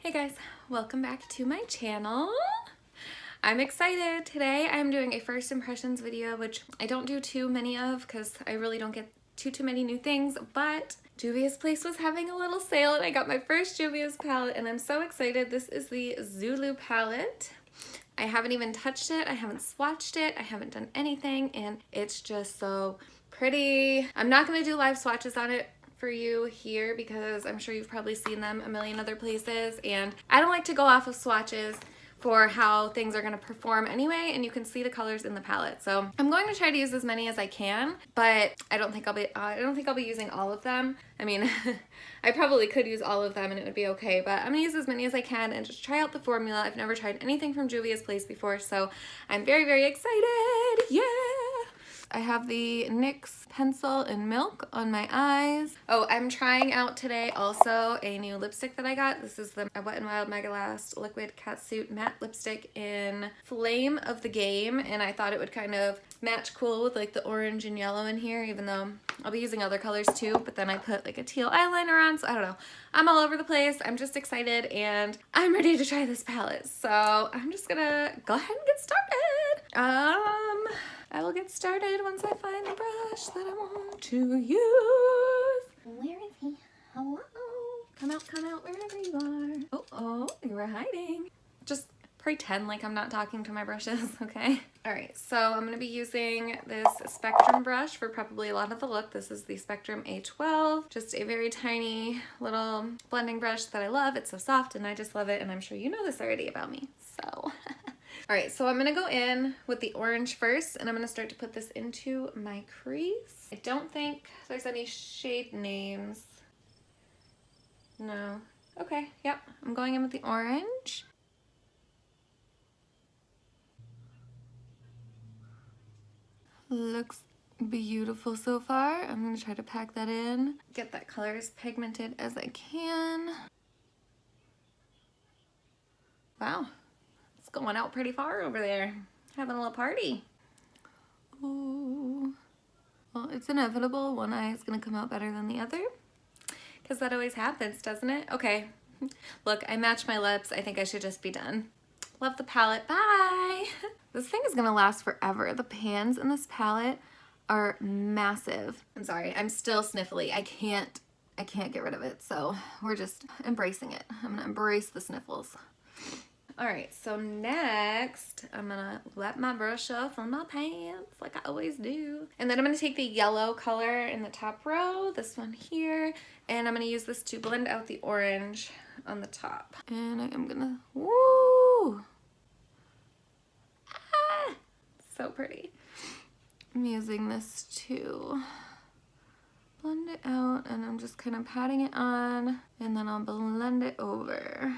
Hey guys, welcome back to my channel. I'm excited. Today I'm doing a first impressions video, which I don't do too many of because I really don't get too many new things, but Juvias Place was having a little sale and I got my first Juvias palette and I'm so excited. This is the Zulu Palette. I haven't even touched it, I haven't swatched it, I haven't done anything, and it's just so pretty. I'm not gonna do live swatches on it for you here because I'm sure you've probably seen them a million other places, and I don't like to go off of swatches for how things are going to perform anyway, and you can see the colors in the palette. So I'm going to try to use as many as I can, but I don't think I'll be using all of them. I mean, I probably could use all of them and it would be okay, but I'm gonna use as many as I can and just try out the formula. I've never tried anything from Juvias Place before, so I'm very, very excited. Yeah! I have the NYX pencil in milk on my eyes. Oh, I'm trying out today also a new lipstick that I got. This is the Wet n Wild Mega Last Liquid Catsuit Matte Lipstick in Flame of the Game, and I thought it would kind of match cool with like the orange and yellow in here, even though I'll be using other colors too, but then I put like a teal eyeliner on, so I don't know. I'm all over the place. I'm just excited and I'm ready to try this palette. So I'm just gonna go ahead and get started. I will get started once I find the brush that I want to use. Where is he? Hello? Come out, wherever you are. Oh, you were hiding. Just pretend like I'm not talking to my brushes, okay? All right, so I'm gonna be using this Spectrum brush for probably a lot of the look. This is the Spectrum A12, just a very tiny little blending brush that I love. It's so soft and I just love it, and I'm sure you know this already about me, so. All right, so I'm gonna go in with the orange first, and I'm gonna start to put this into my crease. I don't think there's any shade names. No. Okay, yep, I'm going in with the orange. Looks beautiful so far. I'm gonna try to pack that in, get that color as pigmented as I can. Wow. Going out pretty far over there, having a little party. Ooh. Well, it's inevitable. One eye is gonna come out better than the other, because that always happens, doesn't it? Okay, look, I matched my lips. I think I should just be done. Love the palette. Bye. This thing is gonna last forever. The pans in this palette are massive. I'm sorry, I'm still sniffly. I can't get rid of it, so we're just embracing it. I'm gonna embrace the sniffles. All right, so next, I'm gonna let my brush off on my pants like I always do. And then I'm gonna take the yellow color in the top row, this one here, and I'm gonna use this to blend out the orange on the top. And I am gonna, woo! Ah, so pretty. I'm using this to blend it out, and I'm just kind of patting it on, and then I'll blend it over.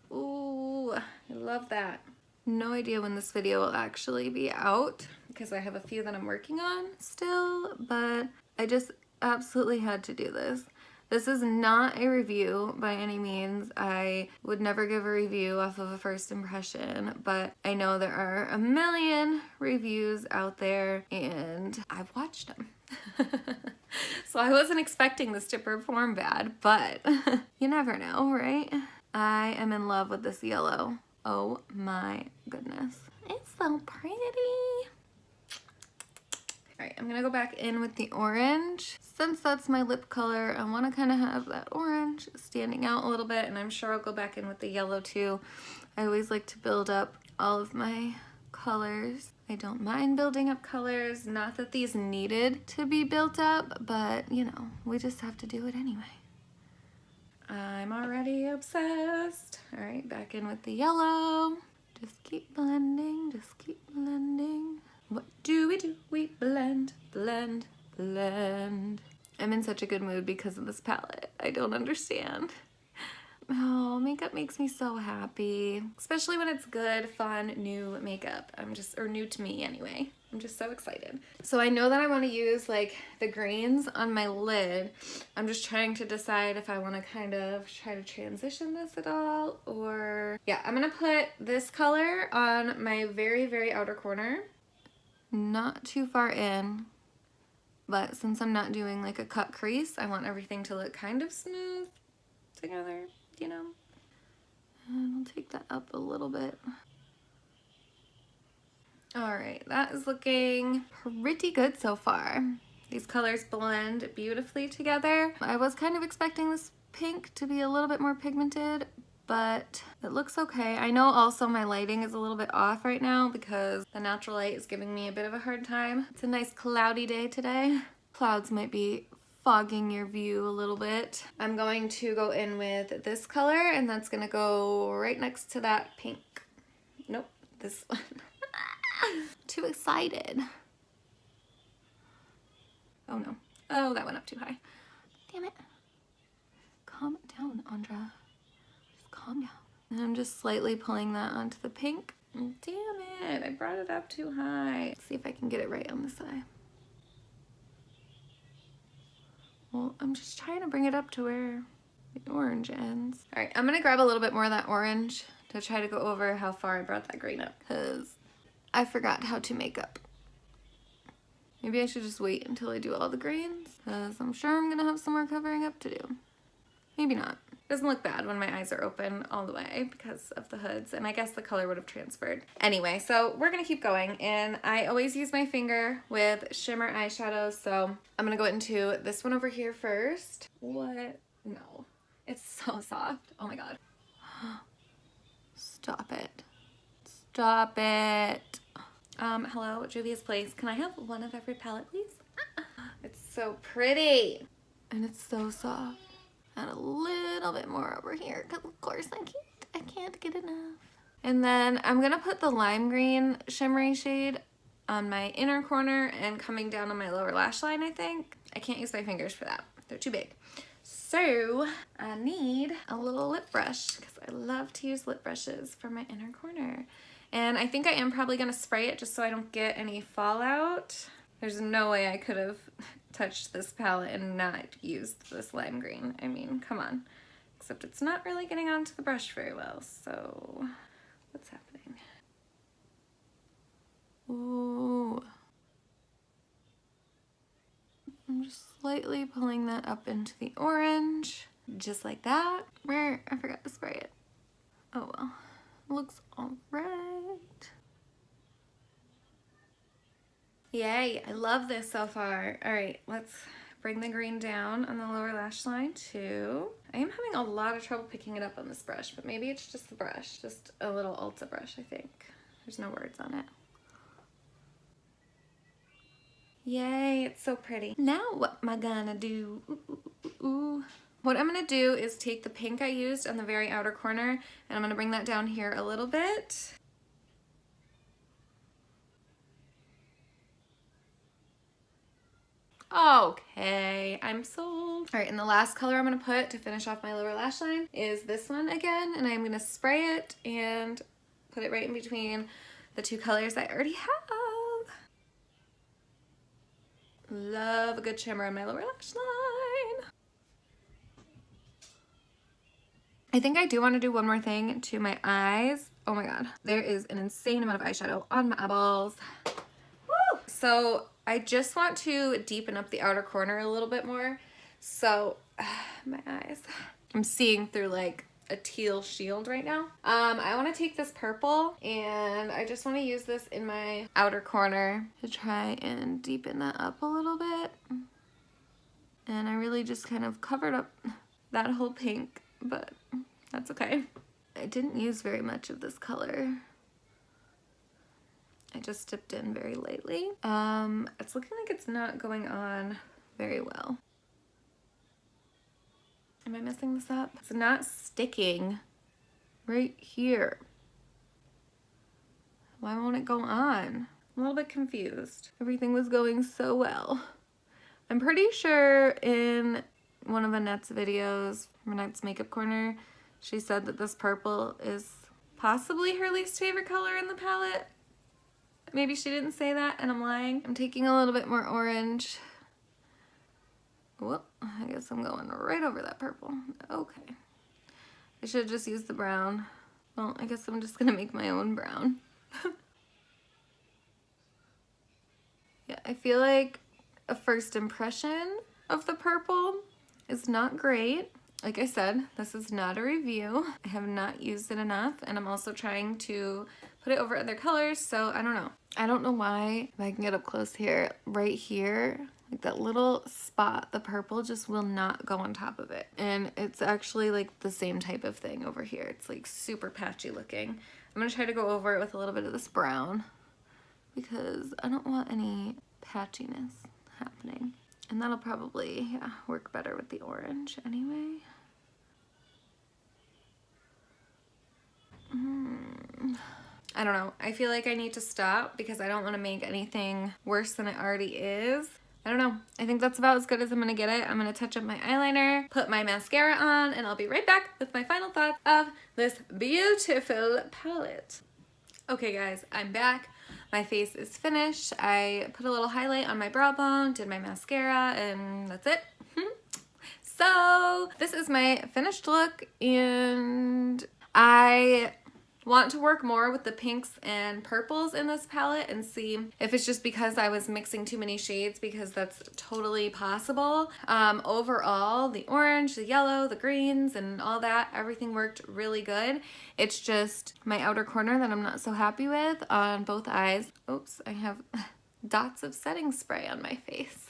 Ooh, I love that. No idea when this video will actually be out because I have a few that I'm working on still, but I just absolutely had to do this. This is not a review by any means. I would never give a review off of a first impression, but I know there are a million reviews out there and I've watched them. So I wasn't expecting this to perform bad, but you never know, right? I am in love with this yellow. Oh my goodness. It's so pretty. All right, I'm gonna go back in with the orange. Since that's my lip color, I wanna kind of have that orange standing out a little bit, and I'm sure I'll go back in with the yellow too. I always like to build up all of my colors. I don't mind building up colors. Not that these needed to be built up, but you know, we just have to do it anyway. I'm already obsessed. All right, back in with the yellow. Just keep blending, just keep blending. What do? We blend, blend, blend. I'm in such a good mood because of this palette. I don't understand. Oh, makeup makes me so happy. Especially when it's good, fun, new makeup. Or new to me anyway. I'm just so excited. So I know that I want to use like the greens on my lid. I'm just trying to decide if I want to kind of try to transition this at all, or yeah, I'm gonna put this color on my very, very outer corner. Not too far in, but since I'm not doing like a cut crease, I want everything to look kind of smooth together, you know? And I'll take that up a little bit. All right, that is looking pretty good so far. These colors blend beautifully together. I was kind of expecting this pink to be a little bit more pigmented, but it looks okay. I know also my lighting is a little bit off right now because the natural light is giving me a bit of a hard time. It's a nice cloudy day today. Clouds might be fogging your view a little bit. I'm going to go in with this color, and that's gonna go right next to that pink. Nope, this one. Too excited. Oh no. Oh, that went up too high. Damn it. Calm down, Andra. Just calm down. And I'm just slightly pulling that onto the pink. Damn it, I brought it up too high. Let's see if I can get it right on this eye. Well, I'm just trying to bring it up to where the orange ends. All right, I'm gonna grab a little bit more of that orange to try to go over how far I brought that green up, because I forgot how to make up. Maybe I should just wait until I do all the greens, because I'm sure I'm gonna have some more covering up to do. Maybe not. Doesn't look bad when my eyes are open all the way because of the hoods, and I guess the color would have transferred. Anyway, so we're gonna keep going, and I always use my finger with shimmer eyeshadows, so I'm gonna go into this one over here first. What? No. It's so soft. Oh my god. Stop it. Stop it. Hello, Juvias Place. Can I have one of every palette, please? It's so pretty. And it's so soft. And a little bit more over here, because of course I can't get enough. And then I'm gonna put the lime green shimmery shade on my inner corner and coming down on my lower lash line, I think. I can't use my fingers for that. They're too big. So I need a little lip brush, because I love to use lip brushes for my inner corner. And I think I am probably gonna spray it just so I don't get any fallout. There's no way I could have touched this palette and not used this lime green. I mean, come on. Except it's not really getting onto the brush very well, so what's happening? Ooh. I'm just slightly pulling that up into the orange, just like that. Where? I forgot to spray it. Oh well. Looks all right. Yay, I love this so far. All right, let's bring the green down on the lower lash line too. I am having a lot of trouble picking it up on this brush, but maybe it's just the brush, just a little Ulta brush, I think. There's no words on it. Yay, it's so pretty. Now what am I gonna do? Ooh. What I'm gonna do is take the pink I used on the very outer corner, and I'm gonna bring that down here a little bit. Okay, I'm sold. All right, and the last color I'm gonna put to finish off my lower lash line is this one again, and I'm gonna spray it and put it right in between the two colors I already have. Love a good shimmer on my lower lash line. I think I do want to do one more thing to my eyes. Oh my god, there is an insane amount of eyeshadow on my eyeballs. Woo! So I just want to deepen up the outer corner a little bit more. So my eyes, I'm seeing through like a teal shield right now. I want to take this purple, and I just want to use this in my outer corner to try and deepen that up a little bit. And I really just kind of covered up that whole pink, but that's okay. I didn't use very much of this color. I just dipped in very lightly. It's looking like it's not going on very well. Am I messing this up? It's not sticking right here. Why won't it go on? I'm a little bit confused. Everything was going so well. I'm pretty sure in one of Annette's videos, Annette's Makeup Corner, she said that this purple is possibly her least favorite color in the palette. Maybe she didn't say that and I'm lying. I'm taking a little bit more orange. Whoop, I guess I'm going right over that purple. Okay. I should have just used the brown. Well, I guess I'm just gonna make my own brown. Yeah, I feel like a first impression of the purple is not great. like I said, this is not a review. I have not used it enough, and I'm also trying to put it over other colors, so I don't know. I don't know why, if I can get up close here, right here, like that little spot, the purple just will not go on top of it. And it's actually like the same type of thing over here. It's like super patchy looking. I'm gonna try to go over it with a little bit of this brown because I don't want any patchiness happening. And that'll probably work better with the orange anyway. I don't know. I feel like I need to stop because I don't want to make anything worse than it already is. I don't know. I think that's about as good as I'm going to get it. I'm going to touch up my eyeliner, put my mascara on, and I'll be right back with my final thoughts of this beautiful palette. Okay guys, I'm back. My face is finished. I put a little highlight on my brow bone, did my mascara, and that's it. So this is my finished look, and I want to work more with the pinks and purples in this palette and see if it's just because I was mixing too many shades, because that's totally possible. Overall, the orange, the yellow, the greens, and all that, everything worked really good. It's just my outer corner that I'm not so happy with on both eyes. Oops, I have dots of setting spray on my face.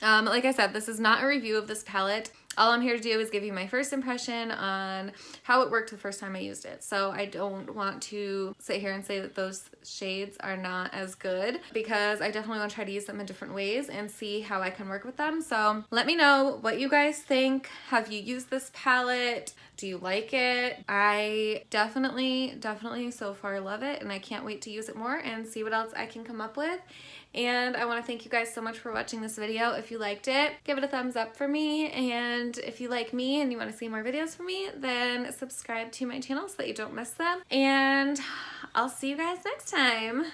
Like I said, this is not a review of this palette. All I'm here to do is give you my first impression on how it worked the first time I used it. So I don't want to sit here and say that those shades are not as good, because I definitely want to try to use them in different ways and see how I can work with them. So let me know what you guys think. Have you used this palette? Do you like it? I definitely so far love it, and I can't wait to use it more and see what else I can come up with. And I want to thank you guys so much for watching this video. If you liked it, give it a thumbs up for me. And if you like me and you want to see more videos from me, then subscribe to my channel so that you don't miss them. And I'll see you guys next time.